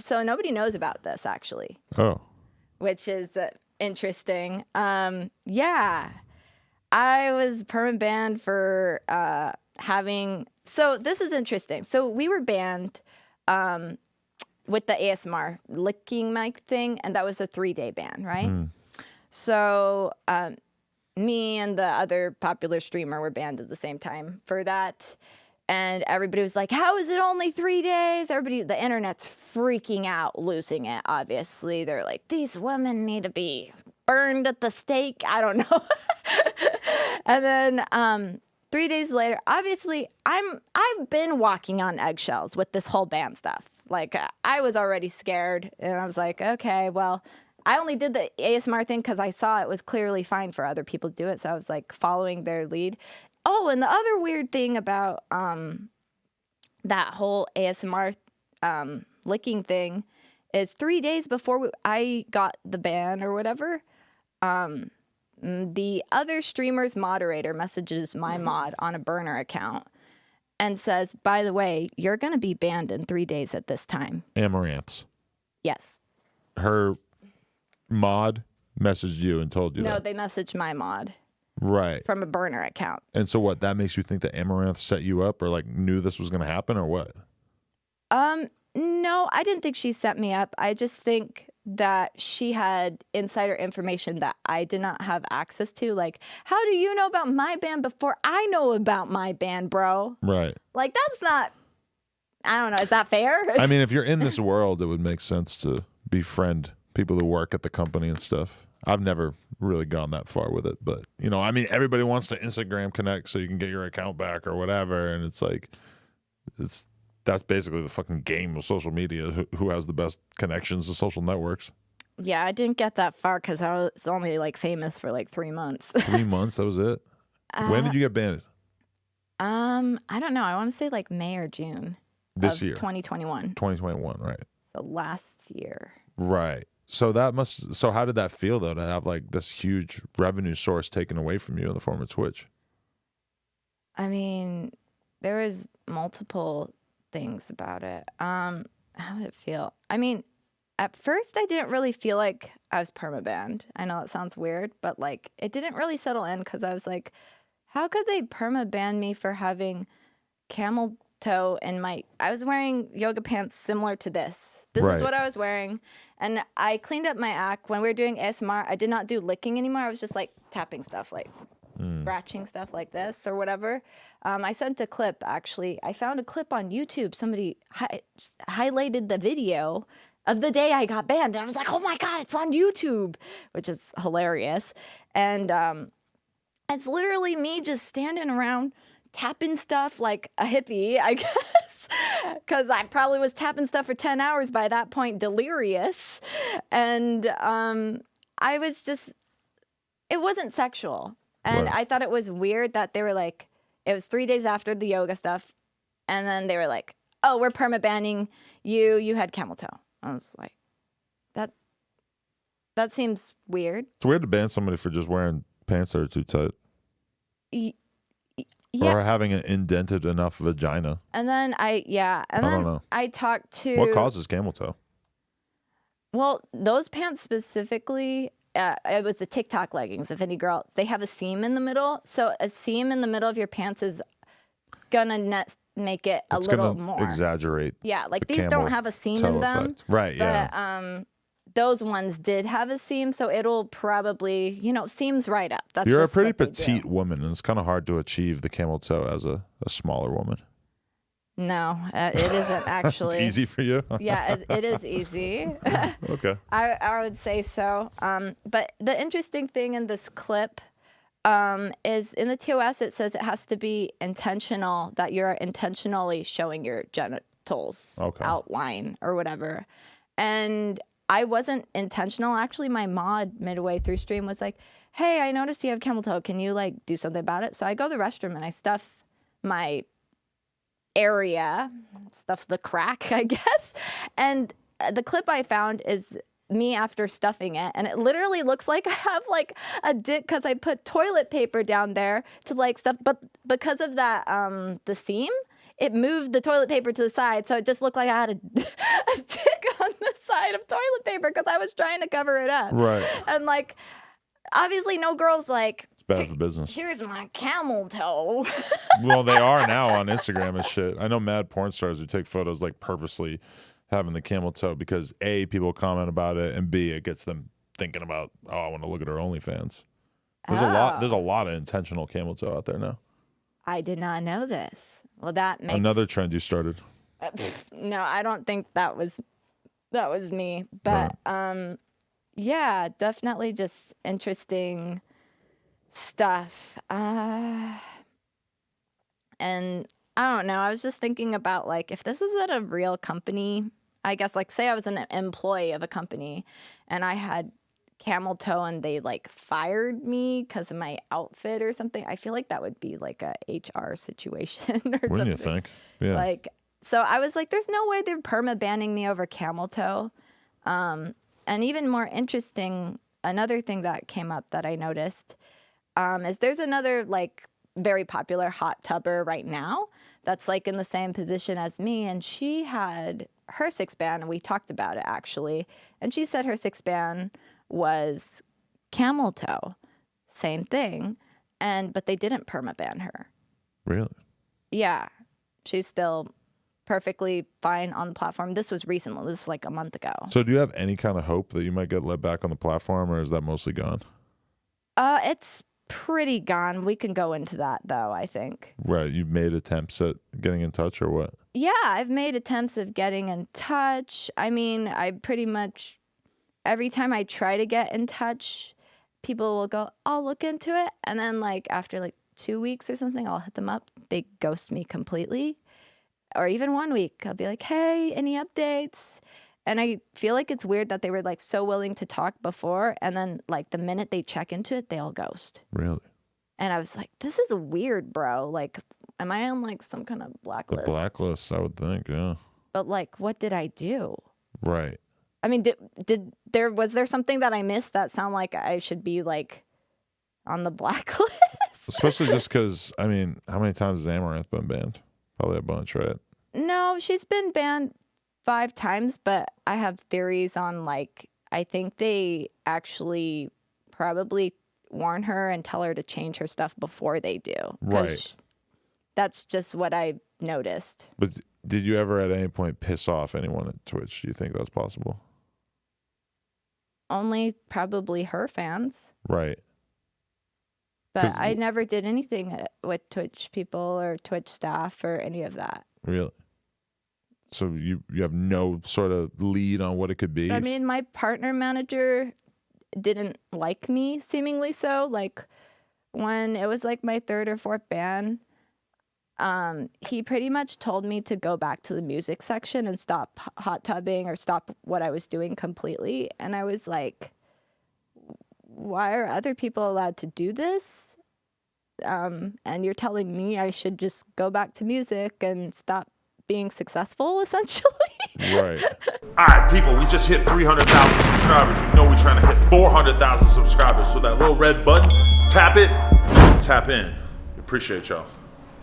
So nobody knows about this, actually. Oh. Which is interesting. Yeah. I was permanent banned for having... So this is interesting. So we were banned with the ASMR licking mic thing, and that was a 3-day ban, right? So me and the other popular streamer were banned at the same time for that. And everybody was like, how is it only 3 days? Everybody, the internet's freaking out, losing it, obviously. They're like, these women need to be burned at the stake. I don't know. And then 3 days later, obviously, I've been walking on eggshells with this whole ban stuff. Like, I was already scared. And I was like, okay, well, I only did the ASMR thing because I saw it was clearly fine for other people to do it. So I was like following their lead. Oh, and the other weird thing about that whole ASMR licking thing is 3 days before I got the ban or whatever, the other streamer's moderator messages my mod on a burner account and says, by the way, you're going to be banned in 3 days at this time. Amaranth's. Yes. Her mod messaged you and told you that? No, they messaged my mod. Right. From a burner account. And so what, that makes you think that Amaranth set you up or like knew this was going to happen or what? No, I didn't think she set me up. I just think that she had insider information that I did not have access to. Like, how do you know about my band before I know about my band, bro? Right. Like, that's not, I don't know. Is that fair? I mean, if you're in this world, it would make sense to befriend people who work at the company and stuff. I've never really gone that far with it, but you know, I mean, everybody wants to Instagram connect so you can get your account back or whatever, and it's like, that's basically the fucking game of social media. Who has the best connections to social networks? Yeah, I didn't get that far because I was only like famous for like 3 months. 3 months, that was it. When did you get banned? I don't know. I want to say like May or June. This year, 2021. 2021, right? So last year. Right. So how did that feel though, to have like this huge revenue source taken away from you in the form of Twitch? I mean, there was multiple things about it. How did it feel? I mean, at first I didn't really feel like I was permabanned. I know that sounds weird, but like it didn't really settle in because I was like, how could they permaban me for having camel toe in I was wearing yoga pants similar to this. This is what I was wearing. And I cleaned up my act. When we were doing ASMR, I did not do licking anymore. I was just like tapping stuff, like scratching stuff like this or whatever. I sent a clip, actually. I found a clip on YouTube. Somebody highlighted the video of the day I got banned. And I was like, oh my God, it's on YouTube, which is hilarious. And it's literally me just standing around tapping stuff like a hippie, I guess, because I probably was tapping stuff for 10 hours by that point, delirious. And I was just, it wasn't sexual. And I thought it was weird that they were like, it was 3 days after the yoga stuff. And then they were like, oh, we're permabanning you. You had camel toe. I was like, that seems weird. It's weird to ban somebody for just wearing pants that are too tight. Yeah. Or having an indented enough vagina. And then I don't know. I talked to... What causes camel toe? Well, those pants specifically, it was the TikTok leggings, if any girls, they have a seam in the middle. So a seam in the middle of your pants is gonna make it a little more. Exaggerate. Yeah, like these don't have a seam in them. Effect. Right, yeah. But those ones did have a seam, so it'll probably, seams right up. That's You're a just pretty what they petite do. woman, and it's kind of hard to achieve the camel toe as a smaller woman. No, it isn't actually. It's easy for you? Yeah, it is easy. Okay. I would say so. But the interesting thing in this clip is in the TOS, it says it has to be intentional, that you're intentionally showing your genitals outline or whatever. And I wasn't intentional. Actually, my mod midway through stream was like, hey, I noticed you have camel toe. Can you like do something about it? So I go to the restroom and I stuff my area, stuff the crack, I guess. And the clip I found is me after stuffing it. And it literally looks like I have like a dick because I put toilet paper down there to like stuff. But because of that, the seam, it moved the toilet paper to the side. So it just looked like I had a dick on the whatever, because I was trying to cover it up. Right. And like, obviously, no girl's like, It's bad for business. here's my camel toe. Well, they are now on Instagram and shit. I know mad porn stars who take photos like purposely having the camel toe because A, people comment about it, and B, it gets them thinking about, oh, I want to look at her OnlyFans. There's a lot of intentional camel toe out there now. I did not know this. Well, that makes Another trend you started. No, I don't think that was me. But yeah, definitely just interesting stuff. And I don't know. I was just thinking about like if this was at a real company, I guess like say I was an employee of a company and I had camel toe and they like fired me because of my outfit or something. I feel like that would be like a HR situation or something. Wouldn't you think? Yeah. Like, so I was like, there's no way they're perma banning me over camel toe. And even more interesting, another thing that came up that I noticed is there's another like very popular hot tubber right now that's like in the same position as me. And she had her 6-band, and we talked about it actually. And she said her 6-band was camel toe. Same thing. But they didn't perma ban her. Really? Yeah. She's still perfectly fine on the platform. This was recently. This is like a month ago. So do you have any kind of hope that you might get let back on the platform, or is that mostly gone? It's pretty gone. We can go into that though, I think. Right. You've made attempts at getting in touch or what? Yeah, I've made attempts of getting in touch. I mean, I pretty much, every time I try to get in touch, people will go, I'll look into it. And then like after like 2 weeks or something, I'll hit them up. They ghost me completely. Or even 1 week, I'll be like, hey, any updates? And I feel like it's weird that they were like so willing to talk before. And then like the minute they check into it, they all ghost. Really? And I was like, this is weird, bro. Like, am I on like some kind of blacklist? The blacklist, I would think, yeah. But like, what did I do? Right. I mean, was there something that I missed that sound like I should be like on the blacklist? Especially just because, I mean, how many times has Amaranth been banned? Probably a bunch, right? No, she's been banned 5 times, but I have theories on like, I think they actually probably warn her and tell her to change her stuff before they do. Right. That's just what I noticed. But did you ever at any point piss off anyone at Twitch? Do you think that's possible? Only probably her fans. Right. But I never did anything with Twitch people or Twitch staff or any of that. Really? So you have no sort of lead on what it could be? I mean, my partner manager didn't like me, seemingly so. Like, when it was like my 3rd or 4th ban, he pretty much told me to go back to the music section and stop hot tubbing or stop what I was doing completely. And I was like, why are other people allowed to do this? And you're telling me I should just go back to music and stop being successful, essentially. Right. All right, people, we just hit 300,000 subscribers. You know we're trying to hit 400,000 subscribers. So that little red button, tap it, tap in. Appreciate y'all.